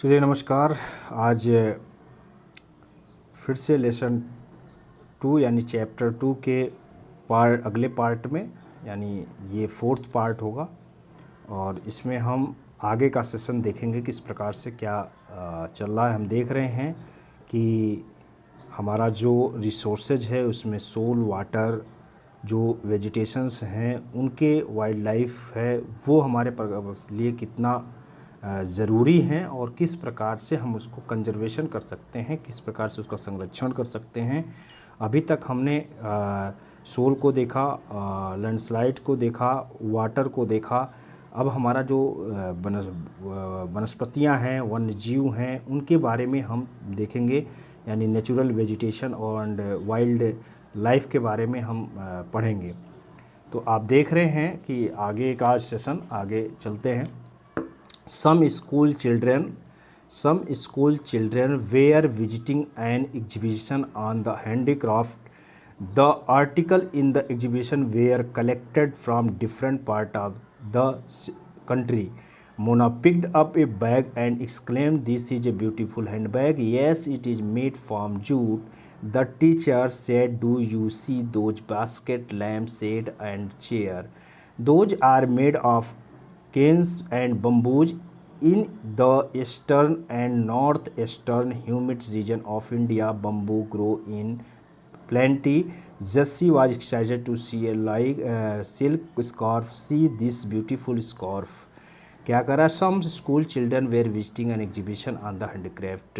चलिए नमस्कार। आज फिर से लेसन 2 यानी चैप्टर 2 के अगले पार्ट में, यानी ये 4th पार्ट होगा और इसमें हम आगे का सेशन देखेंगे किस प्रकार से क्या चल रहा है। हम देख रहे हैं कि हमारा जो रिसोर्सेज है उसमें सोल, वाटर, जो वेजिटेशंस हैं उनके, वाइल्ड लाइफ है वो हमारे लिए कितना ज़रूरी हैं और किस प्रकार से हम उसको कंजर्वेशन कर सकते हैं, किस प्रकार से उसका संरक्षण कर सकते हैं। अभी तक हमने सोल को देखा, लैंडस्लाइड को देखा, वाटर को देखा। अब हमारा जो वनस्पतियाँ हैं, वन्य जीव हैं, उनके बारे में हम देखेंगे, यानी नेचुरल वेजिटेशन और वाइल्ड लाइफ के बारे में हम पढ़ेंगे। तो आप देख रहे हैं कि आगे का सेशन आगे चलते हैं। Some school children were visiting an exhibition on the handicraft. The article in the exhibition were collected from different parts of the country. Mona picked up a bag and exclaimed, "This is a beautiful handbag. Yes, it is made from jute." The teacher said, "Do you see those basket, lampshade and chair? Those are made of canes and bamboos. In the eastern and northeastern humid region of India, bamboo grow in plenty." Jessie was excited to see a silk scarf. "See this beautiful scarf." क्या कर रहा है? Some school children were visiting an exhibition on the handicraft.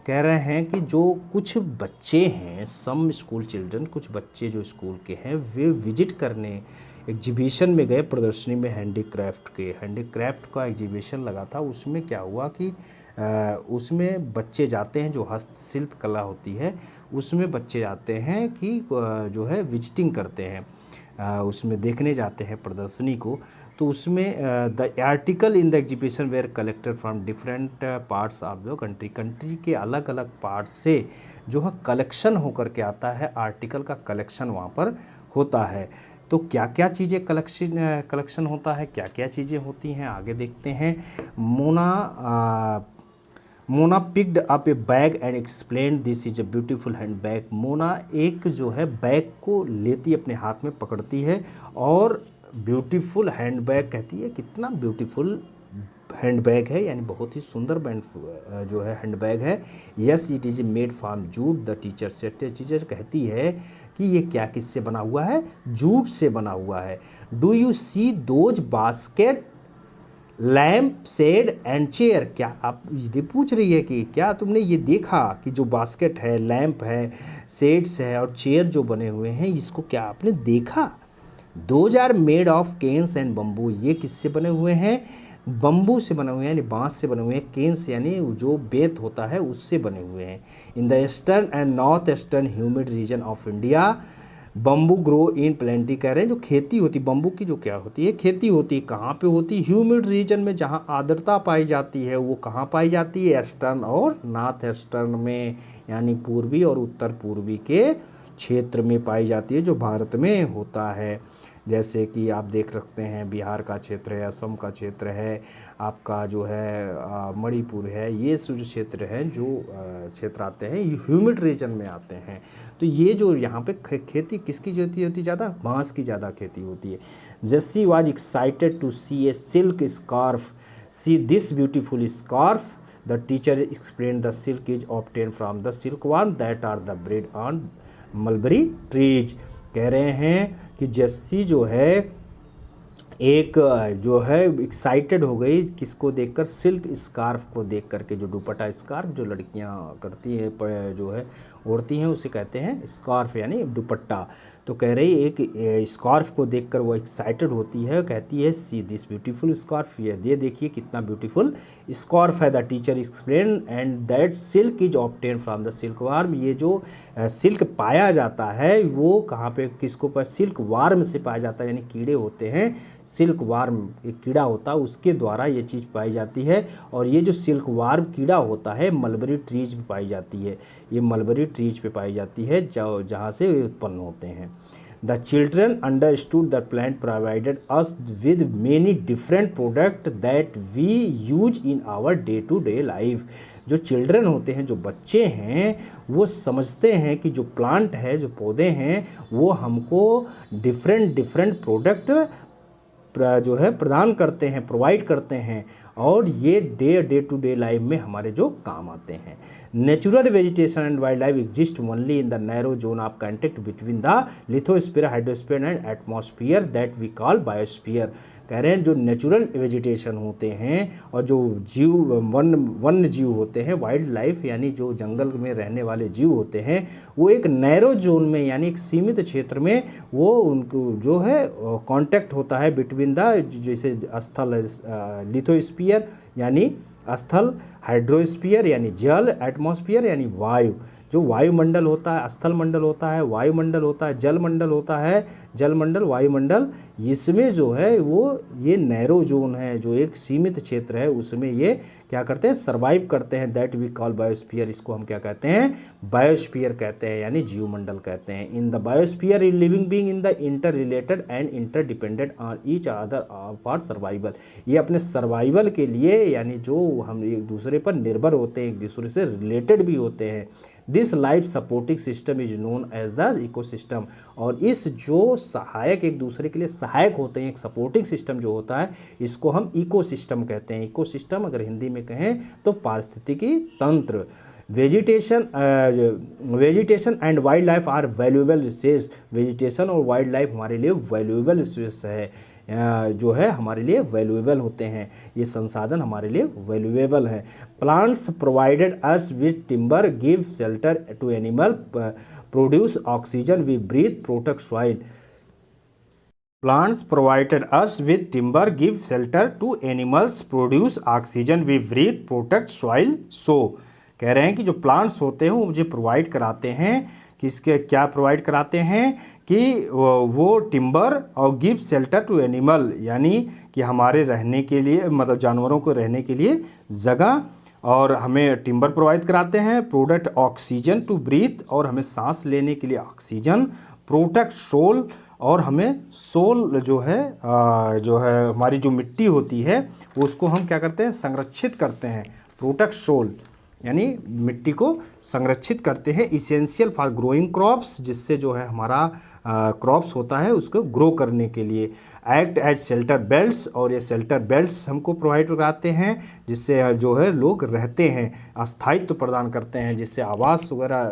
कह रहे हैं कि जो कुछ बच्चे हैं, सम स्कूल चिल्ड्रन, कुछ बच्चे जो स्कूल के हैं, वे विजिट करने एग्जीबिशन में गए, प्रदर्शनी में हैंडीक्राफ्ट का एग्जीबिशन लगा था। उसमें क्या हुआ कि उसमें बच्चे जाते हैं, जो हस्तशिल्प कला होती है उसमें बच्चे जाते हैं कि जो है विजिटिंग करते हैं, उसमें देखने जाते हैं प्रदर्शनी को। तो उसमें the article in the exhibition were collected from different parts of the country के अलग अलग पार्ट्स से जो है कलेक्शन होकर के आता है, आर्टिकल का कलेक्शन वहाँ पर होता है। तो क्या क्या चीज़ें कलेक्शन होता है, क्या क्या चीज़ें होती हैं, आगे देखते हैं। Mona picked up A bag and explain, "this is a beautiful hand bag." Mona एक जो है बैग को लेती, अपने हाथ में पकड़ती है और ब्यूटीफुल हैंड बैग कहती है। कितना ब्यूटीफुल हैंड बैग है, यानी बहुत ही सुंदर जो है हैंड बैग है। Yes, it is made from jute, the teacher said. Teacher कहती है कि ये क्या किससे बना हुआ है? जूट से बना हुआ है। Do you see those basket, lamp, shade and chair? क्या आप ये पूछ रही है कि क्या तुमने ये देखा कि जो बास्केट है, लैम्प है, शेड्स है और चेयर जो बने हुए हैं, इसको क्या आपने देखा? Those are made of canes and bamboo. ये किससे बने हुए हैं? बम्बू से बने हुए हैं, यानी बांस से बने हुए हैं। केन्स यानी जो बेत होता है उससे बने हुए हैं। In the eastern and north eastern humid region of India, bamboo grow in plenty. कह रहे हैं जो खेती होती बम्बू की, जो क्या होती है, खेती होती, कहाँ पे होती? ह्यूमिड रीजन में, जहाँ आर्द्रता पाई जाती है। वो कहाँ पाई जाती है? ईस्टर्न और नॉर्थ ईस्टर्न में, यानी पूर्वी और उत्तर पूर्वी के क्षेत्र में पाई जाती है, जो भारत में होता है। जैसे कि आप देख सकते हैं बिहार का क्षेत्र है, असम का क्षेत्र है, आपका जो है मणिपुर है, ये जो क्षेत्र हैं, जो क्षेत्र आते हैं ये ह्यूमिड रीजन में आते हैं। तो ये जो यहाँ पे खेती किसकी होती है ज़्यादा? बांस की ज़्यादा खेती होती है। Jessie was excited to see a silk scarf. See this beautiful scarf, the teacher explain, the silk is obtain from the silk worm that are the bred on mulberry trees. कह रहे हैं कि जस्सी जो है एक जो है एक्साइटेड हो गई, किसको देखकर? सिल्क स्कार्फ को देख करके। जो दुपट्टा स्कार्फ जो लड़कियां करती हैं, जो है ओढ़ती हैं, उसे कहते हैं स्कार्फ, यानी दुपट्टा। तो कह रही एक स्कार्फ को देखकर वो एक्साइटेड होती है, कहती है, "सी दिस ब्यूटीफुल स्कार्फ, ये देखिए कितना ब्यूटीफुल स्कार्फ है। The teacher explain, and that silk is obtain from the silk warm. ये जो सिल्क पाया जाता है वो कहाँ पे, किसको पर? सिल्क वार्म से पाया जाता है, यानी कीड़े होते हैं, सिल्क वार्म एक कीड़ा होता है, उसके द्वारा ये चीज़ पाई जाती है। और ये जो सिल्क वार्म कीड़ा होता है मलबरी ट्रीज पे पाई जाती है, ये मलबरी ट्रीज पे पाई जाती है, जहाँ से उत्पन्न होते हैं। The children understood the plant provided us with many different product that we use in our day to day life. जो चिल्ड्रन होते हैं, जो बच्चे हैं, वो समझते हैं कि जो प्लांट है, जो पौधे हैं, वो हमको डिफरेंट डिफरेंट प्रोडक्ट जो है प्रदान करते हैं, प्रोवाइड करते हैं, और ये डे टू डे लाइफ में हमारे जो काम आते हैं। Natural vegetation and wildlife exist only in the narrow zone of contact between the lithosphere, hydrosphere and atmosphere that we call biosphere. कह रहे हैं जो नेचुरल वेजिटेशन होते हैं और जो जीव वन्य जीव होते हैं, वाइल्ड लाइफ यानी जो जंगल में रहने वाले जीव होते हैं, वो एक नैरो जोन में यानी एक सीमित क्षेत्र में वो उनको जो है कांटेक्ट होता है बिटवीन द, जैसे स्थल लिथोस्फीयर यानी स्थल, हाइड्रोस्फीयर यानी जल, एटमॉस्फेयर यानी वायु, जो वायुमंडल होता है, स्थल मंडल होता है, वायुमंडल होता है, जलमंडल होता है, जलमंडल, वायुमंडल, इसमें जो है वो ये नैरो जोन है, जो एक सीमित क्षेत्र है, उसमें ये क्या करते हैं, सर्वाइव करते हैं। That we call biosphere. इसको हम क्या कहते हैं, बायोस्फीयर कहते हैं, यानी जीवमंडल कहते हैं। In the biosphere living being in the inter related and inter dependent on each other for survival. ये अपने सर्वाइवल के लिए यानी जो हम एक दूसरे पर निर्भर होते हैं, एक दूसरे से रिलेटेड भी होते हैं। This life supporting system is known as the ecosystem. और इस जो सहायक, एक दूसरे के लिए सहायक होते हैं, एक सपोर्टिंग सिस्टम जो होता है, इसको हम इकोसिस्टम कहते हैं। इकोसिस्टम अगर हिंदी में कहें तो पारिस्थितिकी तंत्र। Vegetation and wildlife are valuable resource. Vegetation और वाइल्ड लाइफ हमारे लिए वैल्यूएबल रिसोर्स है, जो है हमारे लिए वैल्यूएबल होते हैं, ये संसाधन हमारे लिए वैल्यूएबल हैं। Plants provided us with timber, give shelter to animal, produce oxygen we breathe, protect soil. Plants provided us with timber, give shelter to animals, produce oxygen we breathe, protect soil. So कह रहे हैं कि जो plants होते हैं वो मुझे provide कराते हैं, किसके क्या प्रोवाइड कराते हैं कि वो टिम्बर और गिव शेल्टर टू एनिमल, यानी कि हमारे रहने के लिए, मतलब जानवरों को रहने के लिए जगह, और हमें टिम्बर प्रोवाइड कराते हैं, प्रोडक्ट ऑक्सीजन टू ब्रीथ, और हमें सांस लेने के लिए ऑक्सीजन, प्रोटेक्ट सोल, और हमें सोल जो है हमारी जो मिट्टी होती है उसको हम क्या करते हैं, संरक्षित करते हैं। प्रोटेक्ट सोल यानी मिट्टी को संरक्षित करते हैं। इसेंशियल फॉर ग्रोइंग क्रॉप्स, जिससे जो है हमारा क्रॉप्स होता है उसको ग्रो करने के लिए। एक्ट एज शेल्टर बेल्ट्स, और ये शेल्टर बेल्ट्स हमको प्रोवाइड कराते हैं, जिससे जो है लोग रहते हैं, अस्थायित्व प्रदान करते हैं, जिससे आवास वगैरह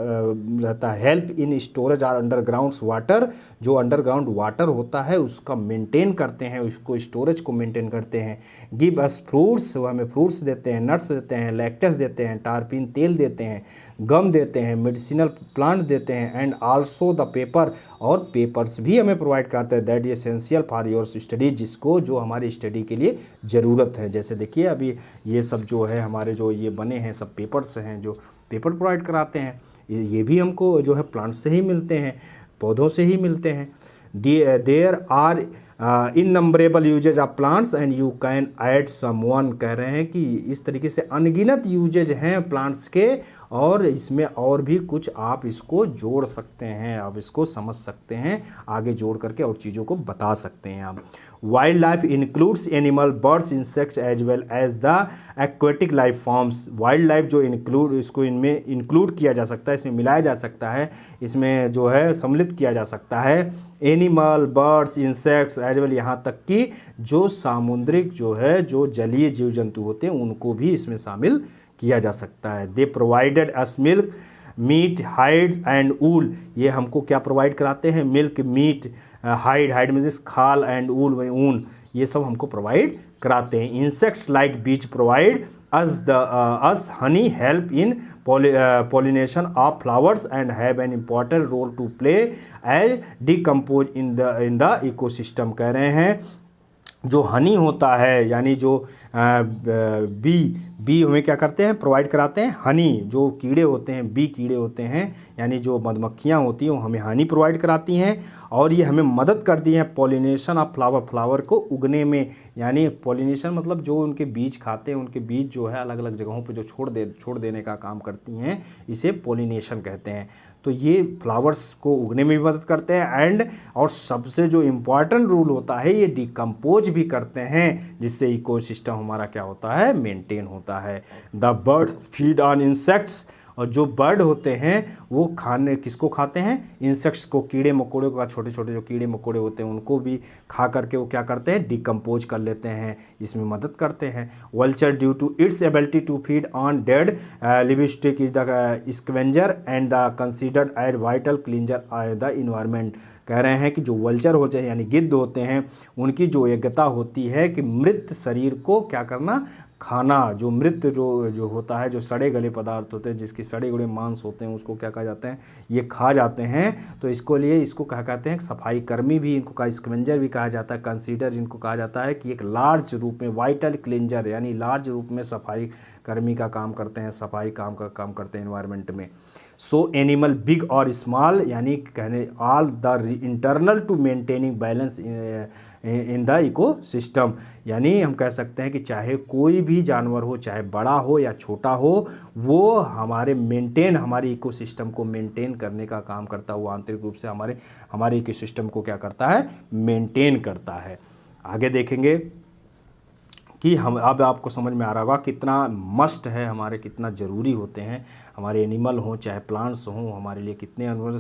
रहता है। Help in storage are underground water, जो अंडरग्राउंड वाटर होता है उसका मेंटेन करते हैं, उसको स्टोरेज को मेंटेन करते हैं। गिव अस फ्रूट्स, वो हमें फ्रूट्स देते हैं, नट्स देते हैं, लैक्टस देते हैं, टारपीन तेल देते हैं, गम देते हैं, मेडिसिनल प्लांट देते हैं, एंड आल्सो द पेपर, और पेपर्स भी हमें प्रोवाइड करते हैं। That is essential for your study, जिसको जो हमारी स्टडी के लिए ज़रूरत है। जैसे देखिए अभी ये सब जो है हमारे जो ये बने हैं सब पेपर्स हैं, जो पेपर प्रोवाइड कराते हैं, ये भी हमको जो है प्लांट से ही मिलते हैं, पौधों से ही मिलते हैं। There are innumerable uses of plants and you can add some one. कह रहे हैं कि इस तरीके से अनगिनत यूजेज हैं प्लांट्स के, और इसमें और भी कुछ आप इसको जोड़ सकते हैं, आप इसको समझ सकते हैं, आगे जोड़ करके और चीज़ों को बता सकते हैं आप। Wildlife includes animal, birds, insects as well as the aquatic life forms. Wildlife जो इंक्लूड, इसको इनमें इंक्लूड किया जा सकता है, इसमें मिलाया जा सकता है, इसमें जो है सम्मिलित किया जा सकता है। Animal, birds, insects as well, यहाँ तक कि जो सामुद्रिक जो है, जो जलीय जीव जंतु होते हैं उनको भी इसमें शामिल किया जा सकता है। They provided us milk, meat, hides and wool. ये हमको क्या प्रोवाइड कराते हैं, मिल्क, मीट, हाइड मीन्स खाल, एंड ऊल ऊन, ये सब हमको प्रोवाइड कराते हैं। Insects like bees provide us honey, help in pollination of flowers and have an important role to play as decompose in the ecosystem। कह रहे हैं जो हनी होता है, यानी जो बी हमें क्या करते हैं, प्रोवाइड कराते हैं हनी। जो कीड़े होते हैं, बी कीड़े होते हैं, यानी जो मधुमक्खियाँ होती हैं वो हमें हनी प्रोवाइड कराती हैं, और ये हमें मदद करती हैं पॉलिनेशन ऑफ फ्लावर को उगने में। यानी पॉलिनेशन मतलब जो उनके बीज खाते हैं, उनके बीज जो है अलग अलग जगहों पे जो छोड़ देने का काम करती हैं, इसे पॉलिनेशन कहते हैं। तो ये फ्लावर्स को उगने में भी मदद करते हैं एंड और सबसे जो इम्पॉर्टेंट रूल होता है ये डिकम्पोज भी करते हैं, जिससे इकोसिस्टम हमारा क्या होता है, मेंटेन होता है। The birds feed on insects, और जो बर्ड होते हैं वो खाने किसको खाते हैं, इंसेक्ट्स को, कीड़े मकोड़े का, छोटे छोटे जो कीड़े मकोड़े होते हैं उनको भी खा करके वो क्या करते हैं, डिकम्पोज कर लेते हैं, इसमें मदद करते हैं। Vulture due to its ability to feed on dead livestock is the scavenger and the considered as vital cleanser the environment. कह रहे हैं कि जो वल्चर होते हैं यानी गिद्ध होते हैं, उनकी जो योग्यता होती है कि मृत शरीर को क्या करना, खाना, जो मृत जो होता है, जो सड़े गले पदार्थ होते हैं, जिसके सड़े गले मांस होते हैं, उसको क्या कहा जाते हैं, ये खा जाते हैं। तो इसको लिए इसको क्या कहते हैं, सफाई कर्मी भी इनको कहा, स्कवेंजर भी कहा जाता है, कंसीडर इनको कहा जाता है कि एक लार्ज रूप में वाइटल क्लींजर यानी लार्ज रूप में सफाई कर्मी का काम करते हैं, सफाई काम करते हैं एनवायरनमेंट में। सो एनिमल बिग और स्मॉल यानी कहने all the internal to maintaining balance in the ecosystem, यानी हम कह सकते हैं कि चाहे कोई भी जानवर हो, चाहे बड़ा हो या छोटा हो, वो हमारे इकोसिस्टम को मेंटेन करने का काम करता है, वो आंतरिक रूप से हमारे इकोसिस्टम को क्या करता है, मेंटेन करता है। आगे देखेंगे कि हम अब आपको समझ में आ रहा होगा कितना मस्ट है हमारे, कितना ज़रूरी होते हैं हमारे एनिमल हों चाहे प्लांट्स हों, हमारे लिए कितने अनिवार्य,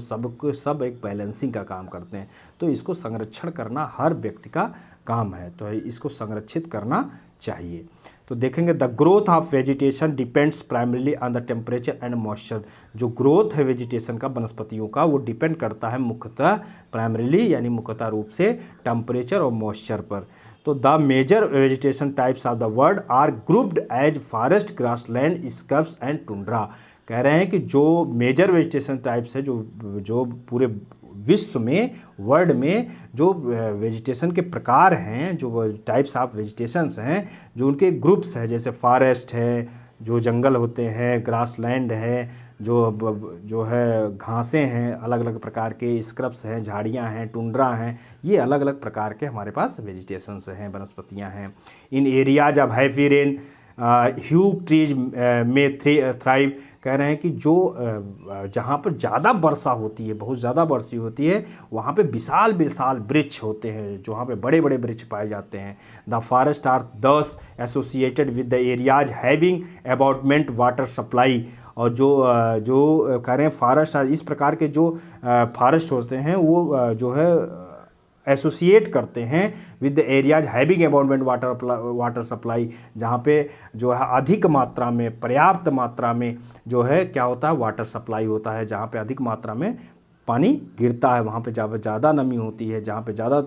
सब एक बैलेंसिंग का काम करते हैं। तो इसको संरक्षण करना हर व्यक्ति का काम है, तो इसको संरक्षित करना चाहिए। तो देखेंगे the growth of vegetation depends primarily on the temperature and moisture. जो ग्रोथ है वेजिटेशन का, वनस्पतियों का, वो डिपेंड करता है मुख्यतः प्राइमरीली यानी मुख्यतः रूप से टेम्परेचर और मॉइस्चर पर। तो the major vegetation types of the world are grouped as forest, grassland, scrubs and tundra. कह रहे हैं कि जो मेजर वेजिटेशन टाइप्स है, जो पूरे विश्व में, वर्ल्ड में जो वेजिटेशन के प्रकार हैं, जो टाइप्स ऑफ वेजिटेशंस हैं, जो उनके ग्रुप्स हैं, जैसे फॉरेस्ट है, जो जंगल होते हैं, ग्रासलैंड है, जो है घासें हैं अलग अलग प्रकार के, स्क्रब्स हैं, झाड़ियां हैं, टुंड्रा हैं, ये अलग अलग प्रकार के हमारे पास वेजिटेशंस हैं, वनस्पतियां हैं। In areas of heavy rain huge trees में थ्राइव। कह रहे हैं कि जो जहाँ पर ज़्यादा वर्षा होती है, बहुत ज़्यादा वर्षा होती है, वहाँ पे विशाल विशाल वृक्ष होते हैं, जहाँ पे बड़े बड़े वृक्ष पाए जाते हैं। The forest are thus associated with the areas having abundant water supply. और जो कह रहे हैं फॉरेस्ट, इस प्रकार के जो फॉरेस्ट होते हैं वो जो है एसोसिएट करते हैं with the areas having abundant water supply, जहाँ पे जो है अधिक मात्रा में, पर्याप्त मात्रा में जो है क्या होता है, वाटर सप्लाई होता है। जहाँ पे अधिक मात्रा में पानी गिरता है, वहाँ पे ज़्यादा नमी होती है, जहाँ पे ज़्यादा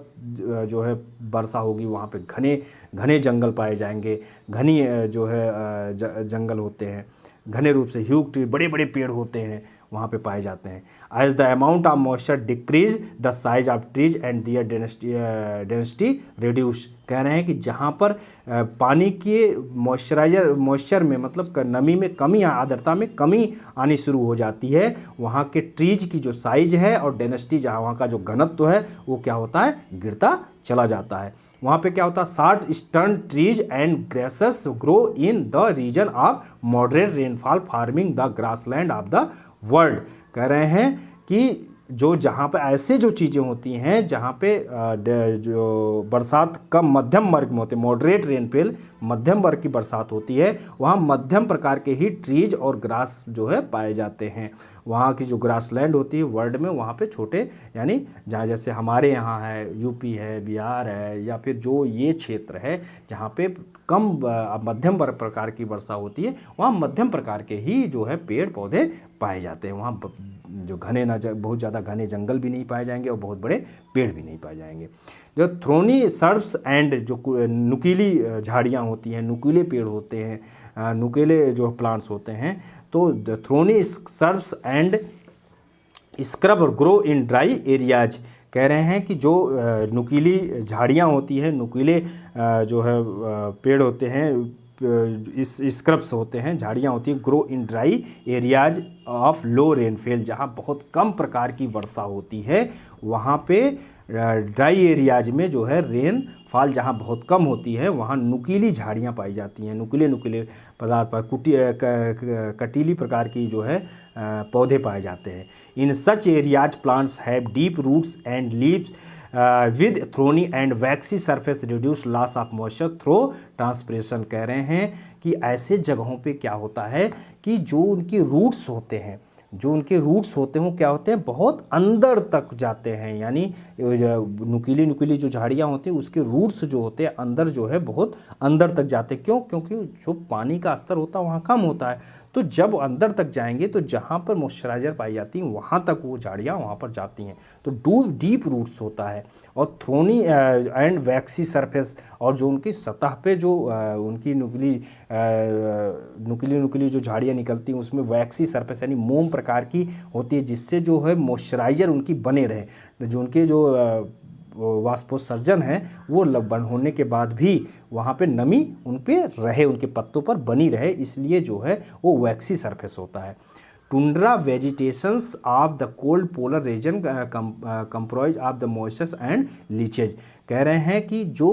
जो है वर्षा होगी, वहाँ पे घने घने जंगल पाए जाएंगे, घनी जो है जंगल होते हैं, घने रूप से ह्यूज ट्री, बड़े बड़े पेड़ होते हैं, वहाँ पे पाए जाते हैं। As the amount of moisture decrease the size of trees and their density reduce. कह रहे हैं कि जहाँ पर पानी के मॉइस्चर में, मतलब नमी में कमी, आर्द्रता में कमी आनी शुरू हो जाती है, वहाँ के ट्रीज की जो साइज है और डेंसिटी, जहाँ वहाँ का जो घनत्व है, वो क्या होता है, गिरता चला जाता है। वहाँ पे क्या होता है, short stern trees and grasses grow in the region of moderate rainfall forming the grassland of the world. कह रहे हैं कि जहाँ पे ऐसे जो चीज़ें होती हैं, जहाँ पे जो बरसात कम मध्यम वर्ग में होती है, मॉडरेट रेनफॉल मध्यम वर्ग की बरसात होती है, वहाँ मध्यम प्रकार के ही ट्रीज और ग्रास जो है पाए जाते हैं। वहाँ की जो ग्रासलैंड होती है वर्ल्ड में, वहाँ पे छोटे, यानी जहाँ जैसे हमारे यहाँ है, यूपी है, बिहार है, या फिर जो ये क्षेत्र है जहाँ पे कम मध्यम प्रकार की वर्षा होती है, वहाँ मध्यम प्रकार के ही जो है पेड़ पौधे पाए जाते हैं। वहाँ जो बहुत ज़्यादा घने जंगल भी नहीं पाए जाएंगे और बहुत बड़े पेड़ भी नहीं पाए जाएंगे। जो थ्रोनी सर्ब्स एंड जो नुकीली झाड़ियाँ होती हैं, नुकीले पेड़ होते हैं, नुकीले जो प्लांट्स होते हैं, तो the thorny shrubs and scrub grow in dry areas. कह रहे हैं कि जो नुकीली झाड़ियाँ होती हैं, नुकीले जो है पेड़ होते हैं, इस स्क्रब्स होते हैं, झाड़ियाँ होती हैं, grow in dry areas of low rainfall, जहाँ बहुत कम प्रकार की वर्षा होती है वहाँ पे ड्राई एरियाज में जो है रेन फॉल जहाँ बहुत कम होती है वहाँ नुकीली झाड़ियाँ पाई जाती हैं, नुकीले नुकीले पदार्थ पर कटीली प्रकार की जो है पौधे पाए जाते हैं। In such areas plants have deep roots and leaves with thorny and waxy surface reduce loss of moisture through transpiration. कह रहे हैं कि ऐसे जगहों पे क्या होता है कि जो उनकी रूट्स होते हैं, जो उनके रूट्स होते हैं क्या होते हैं, बहुत अंदर तक जाते हैं, यानी नुकीली नुकीली जो झाड़ियाँ होती हैं उसके रूट्स जो होते हैं अंदर जो है बहुत अंदर तक जाते हैं। क्यों? क्योंकि जो पानी का स्तर होता है वहाँ कम होता है, तो जब अंदर तक जाएंगे तो जहाँ पर मॉइस्चराइजर पाई जाती हैं वहाँ तक वो झाड़ियाँ वहाँ पर जाती हैं, तो डीप रूट्स होता है। और थ्रोनी एंड वैक्सी सरफेस, और जो उनकी सतह पे जो उनकी नुकीली नुकीली जो झाड़ियाँ निकलती हैं उसमें वैक्सी सरफेस यानी मोम प्रकार की होती है, जिससे जो है मॉइस्चराइजर उनकी बने रहे। जो उनके जो वाष्पोत्सर्जन है वो बन होने के बाद भी वहाँ पे नमी उन पे रहे, उनके पत्तों पर बनी रहे, इसलिए जो है वो वैक्सी सरफेस होता है। Tundra vegetations of the cold polar region comprise of the moistures and leeches. कह रहे हैं कि जो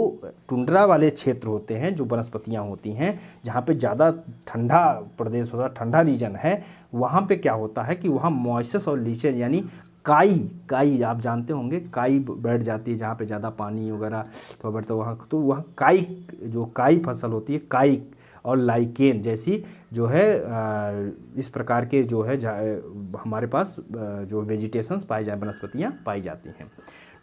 टुंड्रा वाले क्षेत्र होते हैं, जो वनस्पतियां होती हैं जहाँ पे ज़्यादा ठंडा प्रदेश होता है, ठंडा रीजन है, वहाँ पे क्या होता है कि वहाँ मॉइस्चर्स और लीचेज यानी काई आप जानते होंगे, काई बैठ जाती है जहाँ पे ज़्यादा पानी वगैरह तो बैठता है वहाँ, तो वहाँ काई फसल होती है, काई और लाइकेन जैसी जो है इस प्रकार के जो है हमारे पास जो वेजिटेशंस पाई जाए, वनस्पतियाँ पाई जाती हैं।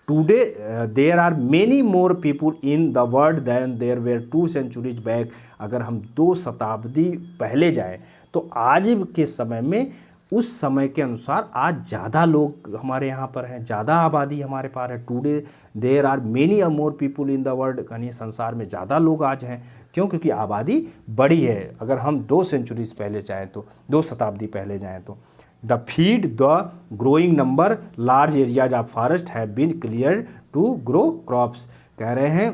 Today there are many more people in the world than there were 2 centuries back. अगर हम 2 शताब्दी पहले जाएँ तो आज के समय में उस समय के अनुसार आज ज़्यादा लोग हमारे यहाँ पर हैं, ज़्यादा आबादी हमारे पास है। Today there are many more people in the world, यानी संसार में ज़्यादा लोग आज हैं। क्यों? क्योंकि आबादी बढ़ी है। अगर हम 2 centuries पहले जाएँ तो 2 शताब्दी पहले जाएँ तो the feed the growing number large areas of forest have been clear to grow crops. कह रहे हैं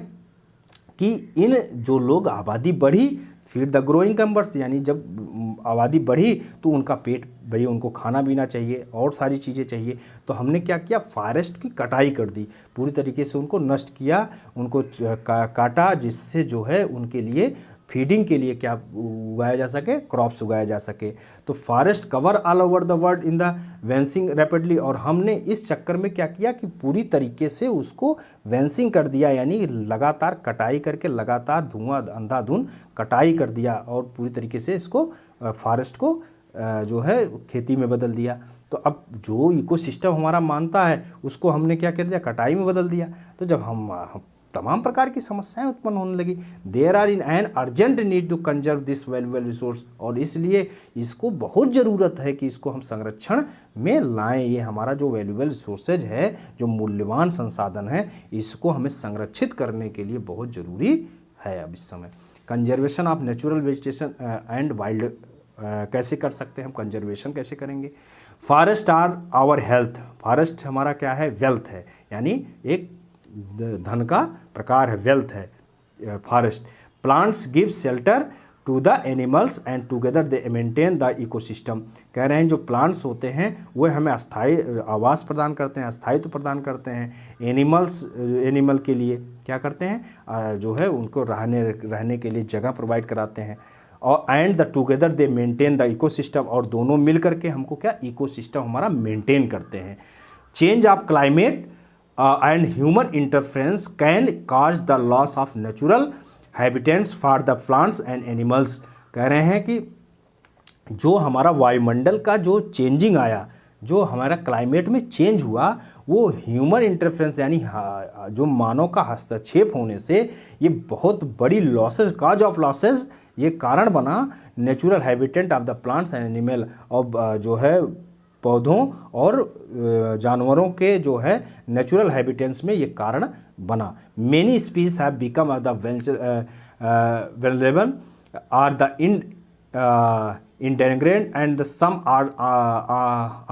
कि इन जो लोग आबादी बढ़ी, फीड द ग्रोइंग नंबर्स, यानी जब आबादी बढ़ी तो उनका पेट भई, उनको खाना पीना चाहिए और सारी चीज़ें चाहिए, तो हमने क्या किया, फॉरेस्ट की कटाई कर दी, पूरी तरीके से उनको नष्ट किया, उनको काटा, जिससे जो है उनके लिए फीडिंग के लिए क्या उगाया जा सके, क्रॉप्स उगाया जा सके। तो forest cover all over the world in the vanishing rapidly, और हमने इस चक्कर में क्या किया कि पूरी तरीके से उसको वेंसिंग कर दिया, यानी लगातार कटाई करके लगातार धुआं अंधाधुंध कटाई कर दिया और पूरी तरीके से इसको फॉरेस्ट को जो है खेती में बदल दिया। तो अब जो इकोसिस्टम हमारा मानता है उसको हमने क्या कर दिया, कटाई में बदल दिया। तो जब हम तमाम प्रकार की समस्याएं उत्पन्न होने लगी। There are in an urgent need to conserve this valuable resource, और इसलिए इसको बहुत ज़रूरत है कि इसको हम संरक्षण में लाएं। ये हमारा जो वैल्यूएबल रिसोर्सेज है, जो मूल्यवान संसाधन है, इसको हमें संरक्षित करने के लिए बहुत ज़रूरी है अब इस समय। Conservation of natural vegetation and wild कैसे कर सकते हैं हम, कंजर्वेशन कैसे करेंगे। Forest are our health, forest हमारा क्या है, वेल्थ है, यानी एक धन का प्रकार है, वेल्थ है forest. Plants give shelter to the animals and together they maintain the ecosystem. कह रहे हैं जो प्लांट्स होते हैं वो हमें अस्थायी आवास प्रदान करते हैं, अस्थायित्व प्रदान करते हैं। एनिमल के लिए क्या करते हैं, जो है उनको रहने के लिए जगह प्रोवाइड कराते हैं। और and the together they maintain the ecosystem, और दोनों मिल करके हमको क्या, इकोसिस्टम हमारा मेंटेन करते हैं। Change of climate and human interference can cause the loss of natural habitats for the plants and animals. कह रहे हैं कि जो हमारा वायुमंडल का जो चेंजिंग आया, जो हमारा क्लाइमेट में चेंज हुआ, वो ह्यूमन इंटरफेरेंस यानी जो मानव का हस्तक्षेप होने से ये बहुत बड़ी लॉसेज, काज ऑफ लॉसेज, ये कारण बना natural habitat of the plants and animal, और जो है पौधों और जानवरों के जो है नेचुरल हैबिटेट्स में ये कारण बना। Many species have become the valuable are the endangered and the some are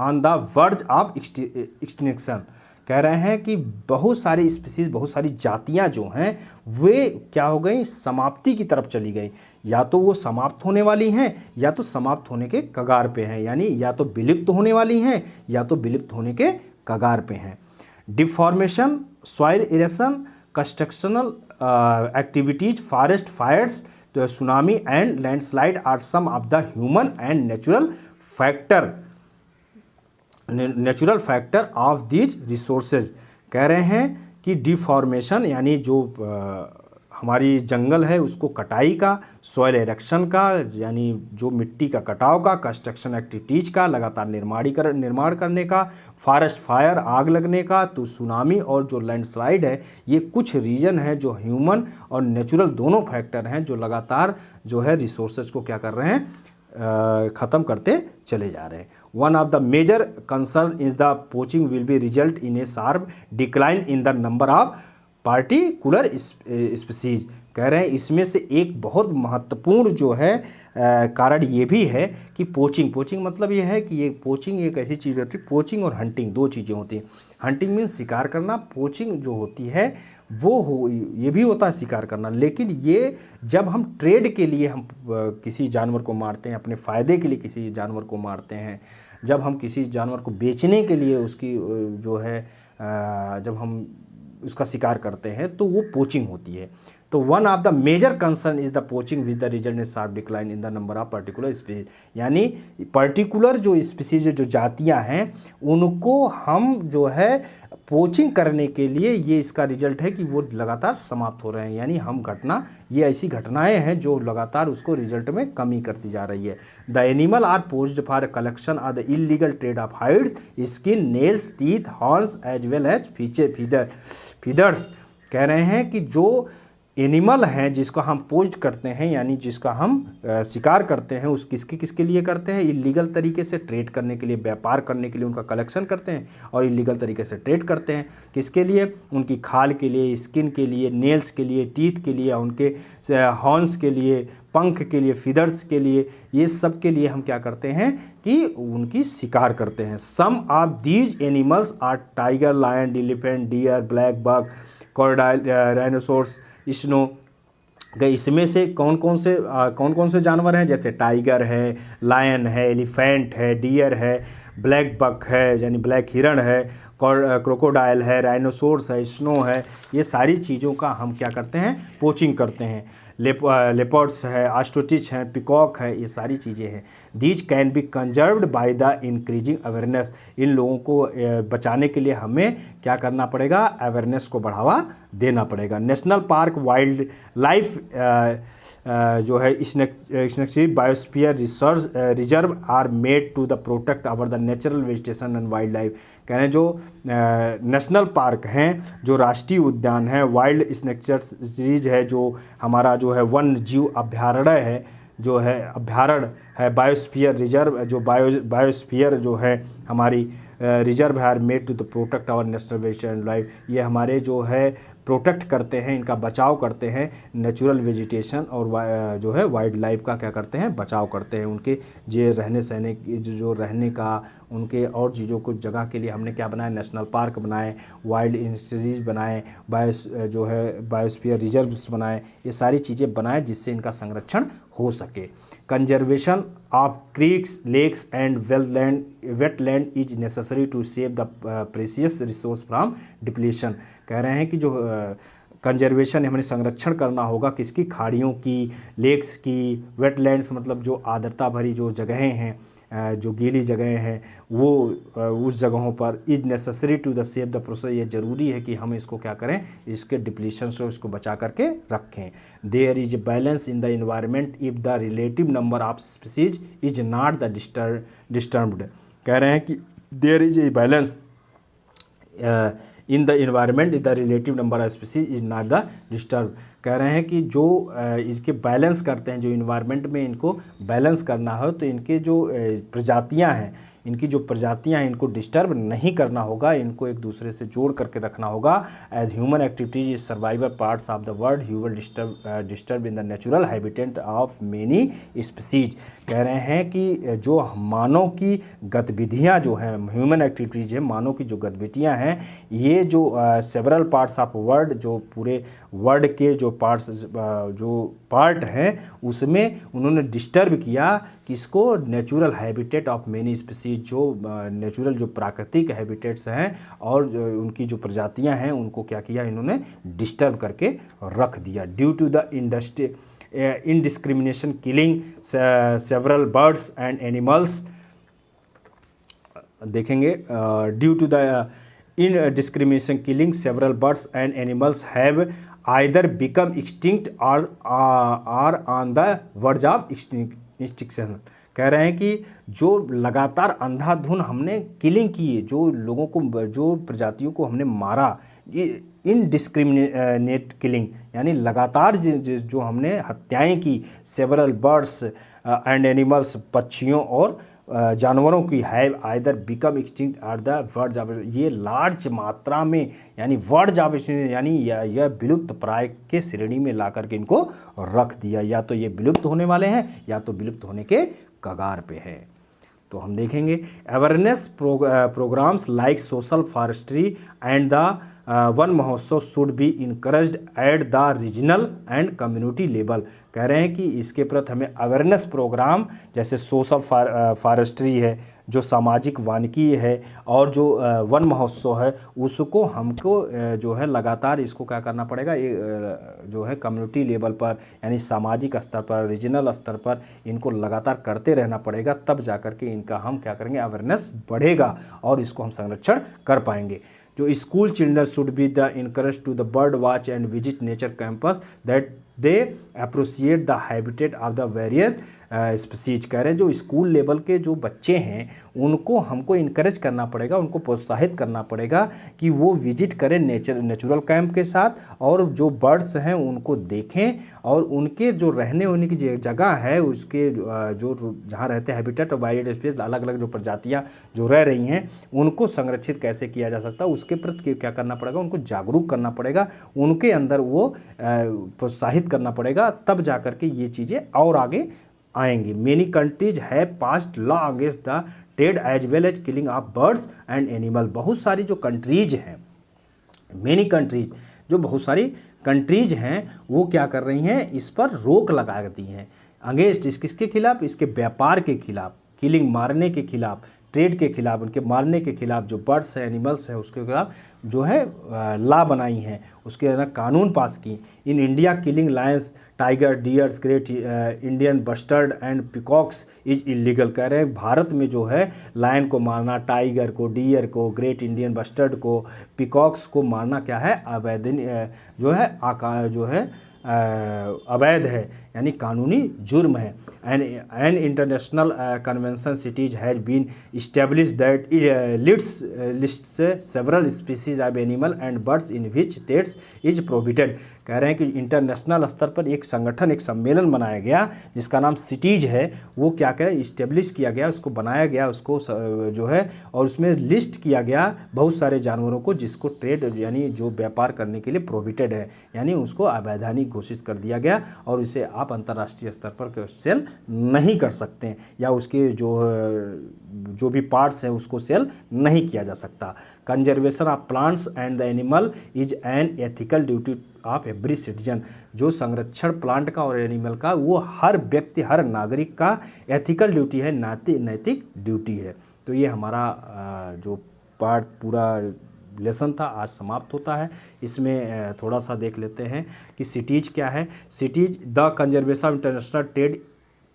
on the verge of extinction. कह रहे हैं कि बहुत सारी स्पीसीज, बहुत सारी जातियां जो हैं वे क्या हो गई, समाप्ति की तरफ चली गई। या तो वो समाप्त होने वाली हैं या तो समाप्त होने के कगार पे हैं, यानी या तो विलुप्त होने वाली हैं या तो विलुप्त होने के कगार पे हैं। Deformation, soil erosion, constructional activities, forest fires, tsunami and landslide are some of the human and natural factor of these resources. कह रहे हैं कि डिफॉर्मेशन यानी जो हमारी जंगल है उसको कटाई का, सॉइल इरेक्शन का यानी जो मिट्टी का कटाव का, कंस्ट्रक्शन एक्टिविटीज का लगातार निर्माण करने का, फॉरेस्ट फायर आग लगने का, तो सुनामी और जो लैंडस्लाइड है, ये कुछ रीजन है जो ह्यूमन और नेचुरल दोनों फैक्टर हैं जो लगातार जो है रिसोर्सेज को क्या कर रहे हैं, ख़त्म करते चले जा रहे हैं। One of the major concern is the poaching will be result in a sharp decline in the number of particular species. कह रहे हैं इसमें से एक बहुत महत्वपूर्ण जो है कारण ये भी है कि पोचिंग मतलब ये है कि ये पोचिंग एक ऐसी चीज़ होती है, पोचिंग और हंटिंग दो चीज़ें होती हैं। हंटिंग मीन्स शिकार करना, पोचिंग जो होती है ये भी होता है शिकार करना, लेकिन ये जब हम ट्रेड के लिए हम किसी जानवर को मारते हैं, अपने फ़ायदे के लिए किसी जानवर को मारते हैं, जब हम किसी जानवर को बेचने के लिए उसकी जो है जब हम उसका शिकार करते हैं तो वो पोचिंग होती है। तो one of the major concern is the poaching with the result in sharp decline in the number of particular species, यानी पर्टिकुलर जो स्पीसीज जो जातियां हैं उनको हम जो है पोचिंग करने के लिए ये इसका रिजल्ट है कि वो लगातार समाप्त हो रहे हैं, यानी हम घटना ये ऐसी घटनाएं हैं जो लगातार उसको रिजल्ट में कमी करती जा रही है। The animal are poached for collection of the illegal trade of hides, skin, nails, teeth, horns as well as feathers. कह रहे हैं कि जो एनिमल हैं जिसको हम पोच्ड करते हैं यानी जिसका हम शिकार करते हैं, उस किसके लिए करते हैं, इलीगल तरीके से ट्रेड करने के लिए, व्यापार करने के लिए उनका कलेक्शन करते हैं और इलीगल तरीके से ट्रेड करते हैं। किसके लिए, उनकी खाल के लिए, स्किन के लिए, नेल्स के लिए, टीथ के लिए, उनके हॉर्न्स के लिए, पंख के लिए, फीदर्स के लिए, ये सब के लिए हम क्या करते हैं कि उनकी शिकार करते हैं। Some of these animals are tiger, lion, elephant, deer, black buck, crocodile, rhinoceros, snow. इसमें से कौन कौन से जानवर हैं, जैसे टाइगर है, लायन है, एलिफेंट है, डियर है, ब्लैक बक है यानी ब्लैक हिरण है, क्रोकोडाइल है, राइनोसोर्स है, स्नो है, ये सारी चीज़ों का हम क्या करते हैं, पोचिंग करते हैं। लेपर्ड्स है, ऑस्ट्रिच है, पिकॉक है, ये सारी चीज़ें हैं। These can be conserved by the increasing awareness. इन लोगों को बचाने के लिए हमें क्या करना पड़ेगा, अवेयरनेस को बढ़ावा देना पड़ेगा। नेशनल पार्क वाइल्ड लाइफ जो है extensive biosphere reserve are made to the protect our the natural vegetation and wildlife. कह रहे हैं जो नेशनल पार्क हैं, जो राष्ट्रीय उद्यान है, वाइल्ड स्नेक्चर सीरीज है, जो हमारा जो है वन जीव अभ्यारण्य है, जो है अभ्यारण्य है, बायोस्फीयर रिजर्व जो बायोस्फीयर जो है हमारी रिजर्व है, are made to the protect our national vegetation and life. ये हमारे जो है प्रोटेक्ट करते हैं, इनका बचाव करते हैं, नेचुरल वेजिटेशन और जो है वाइल्ड लाइफ का क्या करते हैं, बचाव करते हैं। उनके रहने सहने जो रहने का, उनके और चीज़ों को जगह के लिए हमने क्या बनाया, नेशनल पार्क बनाए, वाइल्ड सीरीज बनाए, जो है बायोस्फीयर रिजर्व्स बनाए, ये सारी चीज़ें बनाए जिससे इनका संरक्षण हो सके। Conservation of creeks, lakes and wetland is necessary to save the precious resource from depletion. कह रहे हैं कि जो कंजर्वेशन हमें संरक्षण करना होगा किसकी, खाड़ियों की, लेक्स की, वेटलैंड्स मतलब जो आर्द्रता भरी जो जगहें हैं, जो गीली जगहें हैं, वो उस जगहों पर is necessary to the save the process. ये ज़रूरी है कि हम इसको क्या करें, इसके डिप्लीशन से इसको बचा करके रखें। There is a balance in the environment if the relative number of species is not the disturbed. कह रहे हैं कि there is a balance in the environment the relative number of species is not the disturb. कह रहे हैं कि जो इसके बैलेंस करते हैं, जो इन्वायरमेंट में इनको बैलेंस करना हो तो इनके जो प्रजातियां हैं, इनकी जो प्रजातियां हैं इनको डिस्टर्ब नहीं करना होगा, इनको एक दूसरे से जोड़ करके रखना होगा। As human activities is survival parts of the world human disturb in the natural habitat of many species. कह रहे हैं कि जो मानव की गतिविधियां जो हैं, ह्यूमन एक्टिविटीज़ है, मानव की जो गतिविधियां हैं, ये जो सेवरल पार्ट्स ऑफ वर्ड, जो पूरे वर्ड के जो पार्ट हैं उसमें उन्होंने डिस्टर्ब किया किसको, natural habitat of many species, जो नेचुरल जो प्राकृतिक हैबिटेट्स हैं और जो उनकी जो प्रजातियां हैं उनको क्या किया, इन्होंने डिस्टर्ब करके रख दिया। Due to the indiscrimination killing several birds and animals, देखेंगे due to the indiscrimination killing several birds and animals have either become extinct or are on the verge of extinction। कह रहे हैं कि जो लगातार अंधाधुन हमने किलिंग की, जो लोगों को, जो प्रजातियों को हमने मारा, ये इनडिस्क्रिमिनेट किलिंग यानी लगातार जो हमने हत्याएं की, सेवरल बर्ड्स एंड एनिमल्स, पक्षियों और जानवरों की, have either become extinct are the words of, ये लार्ज मात्रा में यानी वर्ड्स ऑफ यानी यह विलुप्त प्राय के श्रेणी में ला करके इनको रख दिया, या तो ये विलुप्त होने वाले हैं या तो विलुप्त होने के कगार पे है। तो हम देखेंगे awareness programmes like social forestry and the Van Mahotsav should be encouraged at the regional and community level. कह रहे हैं कि इसके प्रति हमें अवेयरनेस प्रोग्राम जैसे सोशल फॉरेस्ट्री है, जो सामाजिक वानिकी है, और जो वन महोत्सव है, उसको हमको जो है लगातार इसको क्या करना पड़ेगा, जो है कम्युनिटी लेवल पर यानी सामाजिक स्तर पर, रीजनल स्तर पर इनको लगातार करते रहना पड़ेगा, तब जा कर के इनका हम क्या करेंगे, अवेयरनेस बढ़ेगा और इसको हम संरक्षण कर पाएंगे। जो school children should be the encourage to the bird watch and visit nature campus that they appreciate the habitat of the various species. कह रहे हैं जो स्कूल लेवल के जो बच्चे हैं उनको हमको इनकरेज करना पड़ेगा, उनको प्रोत्साहित करना पड़ेगा कि वो विजिट करें नेचुरल कैंप के साथ, और जो बर्ड्स हैं उनको देखें, और उनके जो रहने होने की जगह है, उसके जो जहाँ रहते हैं हैबिटेट और बायोड स्पेस, अलग अलग जो प्रजातियाँ जो रह रही हैं उनको संरक्षित कैसे किया जा सकता है, उसके प्रति क्या करना पड़ेगा, उनको जागरूक करना पड़ेगा, उनके अंदर वो प्रोत्साहित करना पड़ेगा, तब जा कर के ये चीज़ें और आगे आएंगी। मेनी कंट्रीज है passed law against the trade as well as killing of birds and animal. बहुत सारी जो कंट्रीज हैं, मेनी कंट्रीज, जो बहुत सारी कंट्रीज हैं वो क्या कर रही हैं, इस पर रोक लगा दी हैं। अगेंस्ट किसके खिलाफ, इसके व्यापार के खिलाफ, किलिंग मारने के खिलाफ, ट्रेड के खिलाफ, उनके मारने के खिलाफ, जो बर्ड्स हैं एनिमल्स हैं उसके खिलाफ जो है लॉ बनाई हैं, उसके अंदर कानून पास की। In India killing Lions, tiger, dears, great Indian bustard and peacocks is illegal. कह रहे हैं भारत में जो है लायन को मारना, टाइगर को, डियर को, ग्रेट इंडियन बस्टर्ड को, पिकॉक्स को मारना क्या है, अवैध जो है अवैध है, यानी कानूनी जुर्म है। An international convention CITES has been establish that list several species of animal and birds in which states is prohibited. कह रहे हैं कि इंटरनेशनल स्तर पर एक संगठन, एक सम्मेलन बनाया गया जिसका नाम सिटीज है, वो क्या करें, इस्टेब्लिश किया गया, उसको बनाया गया, उसको जो है, और उसमें लिस्ट किया गया बहुत सारे जानवरों को जिसको ट्रेड यानी जो व्यापार करने के लिए प्रोहिबिटेड है, यानी उसको अवैधानिक घोषित कर दिया गया, और इसे आप अंतर्राष्ट्रीय स्तर पर सेल नहीं कर सकते हैं, या उसके जो भी पार्ट्स हैं उसको सेल नहीं किया जा सकता। Conservation of plants and the animal is an ethical duty of every citizen. जो संरक्षण प्लांट का और एनिमल का वो हर व्यक्ति, हर नागरिक का एथिकल ड्यूटी है, नैतिक ड्यूटी है। तो ये हमारा जो पार्ट पूरा लेसन था आज समाप्त होता है। इसमें थोड़ा सा देख लेते हैं कि सिटीज क्या है। Cities the conservation of international trade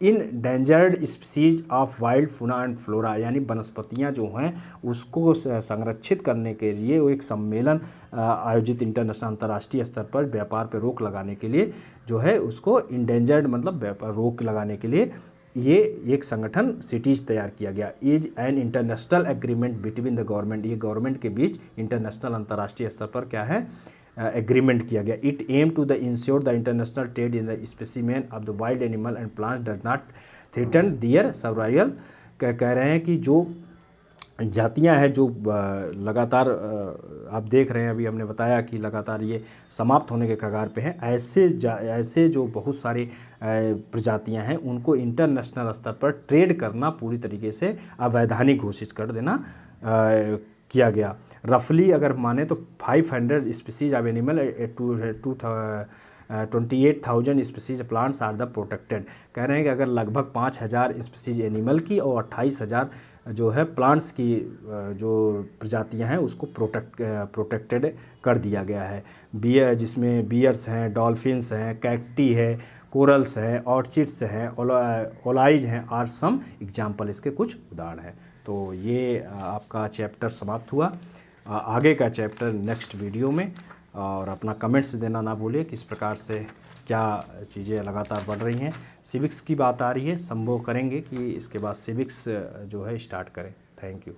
in endangered species of wild fauna and flora, यानी वनस्पतियाँ जो हैं उसको संरक्षित करने के लिए वो एक सम्मेलन आयोजित इंटरनेशनल अंतर्राष्ट्रीय स्तर पर व्यापार पर रोक लगाने के लिए जो है उसको इंडेंजर्ड मतलब व्यापार रोक लगाने के लिए ये एक संगठन सिटीज तैयार किया गया। Is an international agreement between the government, ये गवर्नमेंट के बीच इंटरनेशनल अंतर्राष्ट्रीय स्तर पर क्या है एग्रीमेंट किया गया। It aim to the ensure the international trade in the specimen of the wild animal and plants does not threaten their survival. कह रहे हैं कि जो जातियां हैं जो लगातार आप देख रहे हैं, अभी हमने बताया कि लगातार ये समाप्त होने के कगार पे हैं। ऐसे जो बहुत सारी प्रजातियां हैं उनको इंटरनेशनल स्तर पर ट्रेड करना पूरी तरीके से अवैधानिक घोषित कर देना किया गया। रफली अगर माने तो 500 species of animal 28,000 species plants are the protected. कह रहे हैं कि अगर लगभग 5,000 स्पीसीज एनिमल की और 28,000 जो है प्लांट्स की जो प्रजातियां हैं उसको प्रोटेक्टेड कर दिया गया है। जिसमें बियर्स हैं, डॉल्फिन्स हैं, कैक्टी है, कोरल्स हैं, ऑर्चिड्स हैं, ओलाइज हैं, आर सम एग्जाम्पल, इसके कुछ उदाहरण हैं। तो ये आपका चैप्टर समाप्त हुआ। आगे का चैप्टर नेक्स्ट वीडियो में। और अपना कमेंट्स देना ना भूलिए, किस प्रकार से क्या चीज़ें लगातार बढ़ रही हैं। सिविक्स की बात आ रही है, संभव करेंगे कि इसके बाद सिविक्स जो है स्टार्ट करें। Thank you.